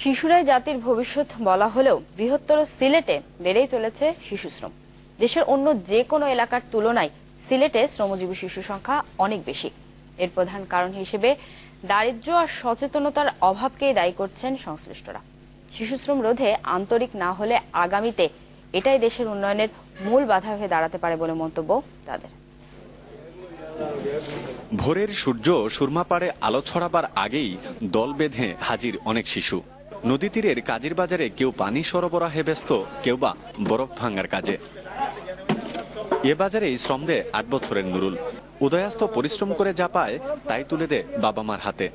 শিশুরাই জাতির ভবিষ্যৎ বলা হলেও বৃহত্তর সিলেটে বেড়েই চলেছে শিশুশ্রম। দেশের অন্য যে কোনো এলাকার তুলনায় সিলেটে শ্রমজীবী শিশু সংখ্যা অনেক বেশি। এর প্রধান কারণ হিসেবে দারিদ্র্য আর সচেতনতার অভাবকেই দায়ী করছেন সংশ্লিষ্টরা। শিশুশ্রম রোধে আন্তরিক না হলে আগামীতে এটাই দেশের উন্নয়নের মূল বাধা হয়ে দাঁড়াতে পারে বলে মন্তব্য তাদের। ভোরের সূর্য সুরমা পাড়ে আলো ছড়াবার আগেই দল বেঁধে হাজির অনেক শিশু। নদী তীরের কাজের বাজারে কেউ পানি সরবরাহে ব্যস্ত, কেউ বা বরফ ভাঙার কাজে। এ বাজারেই শ্রম দেয় 8 বছরের নুরুল। উদয়াস্ত পরিশ্রম করে যা পায় তাই তুলে দেয় বাবা মার হাতে।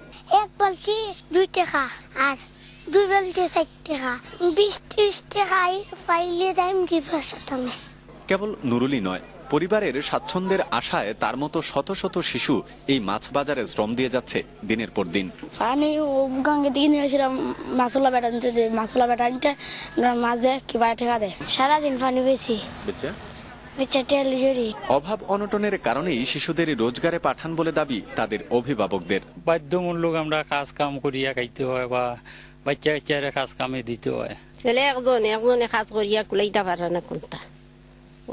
এক বালতি 2 টাকা আর 2 বালতি 4 টাকা, 20-30 টাকায় পাইলে যাইম কি ফসতমে। কেবল নুরুলই নয়, পরিবারের স্বাচ্ছন্দ্যের আশায় তার মতো শত শত শিশু এই মাছ বাজারে শ্রম দিয়ে যাচ্ছে দিনের পর দিন। পানি গঙ্গে দিকে নিয়ে আসলাম মাছলা বেটানতে, মাছলা বেটানতে মাছ দেয় কি 12 টাকা দেয়। সারাদিন পানি বেশি অভাব অনটনের কারণেই শিশুদের রোজগারে পাঠান বলে দাবি তাদের অভিভাবকদের। বাধ্যমূলক আমরা কাজ কাম করিয়া খাইতে হয় বা বাচ্চা কাচ্চারা কাজ কামে দিতে হয়। ছেলে একজনে কাজ করিয়া কুলাইতে পারে না কোনটা,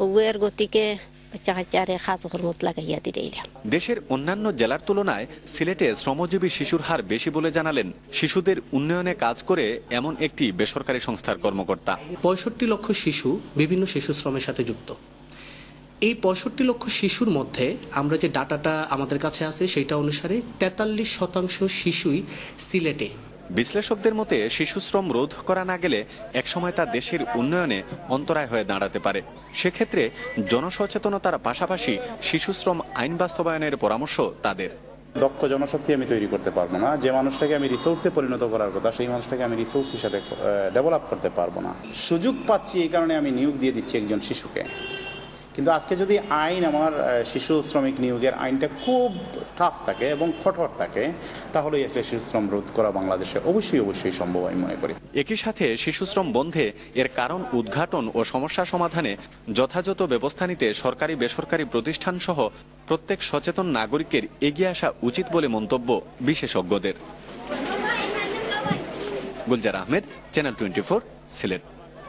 ওর গতিকে বাচ্চা কাচ্চারে কাজ কর্মত লাগাইয়া দিলাম। দেশের অন্যান্য জেলার তুলনায় সিলেটে শ্রমজীবী শিশুর হার বেশি বলে জানালেন শিশুদের উন্নয়নে কাজ করে এমন একটি বেসরকারি সংস্থার কর্মকর্তা। 65 লক্ষ শিশু বিভিন্ন শিশু শ্রমের সাথে যুক্ত। এই 65 লক্ষ শিশুর মধ্যে আমরা যে ডাটাটা আমাদের কাছে আছে সেটা অনুসারে 43% শিশুই সিলেটে। বিশ্লেষকদের মতে শিশুশ্রম রোধ করা না গেলে একসময় তা দেশের উন্নয়নে অন্তরায় হয়ে দাঁড়াতে পারে। সেক্ষেত্রে জনসচেতনতার পাশাপাশি শিশুশ্রম আইন বাস্তবায়নের পরামর্শ তাদের। দক্ষ জনশক্তি আমি তৈরি করতে পারবো না, যে মানুষটাকে আমি রিসোর্সে পরিণত করার কথা সেই মানুষটাকে আমি রিসোর্স হিসাবে ডেভেলপ করতে পারবো না। সুযোগ পাচ্ছি এই কারণে আমি নিয়োগ দিয়ে দিচ্ছি একজন শিশুকে, কিন্তু আজকে যদি আইন আমার শিশু শ্রমিক নিয়োগের আইনটা খুব টাফ থাকে এবং কঠোর থাকে, তাহলে একটা শিশু শ্রম রোধ করা বাংলাদেশে অবশ্যই সম্ভব আমি মনে করি। একই সাথে শিশুশ্রম বন্ধে এর কারণ উদ্ঘাটন ও সমস্যা সমাধানে যথাযথ ব্যবস্থা নিতে সরকারি বেসরকারি প্রতিষ্ঠান সহ প্রত্যেক সচেতন নাগরিকের এগিয়ে আসা উচিত বলে মন্তব্য বিশেষজ্ঞদের। গুলজার আহমেদ, চ্যানেল 24, সিলেট।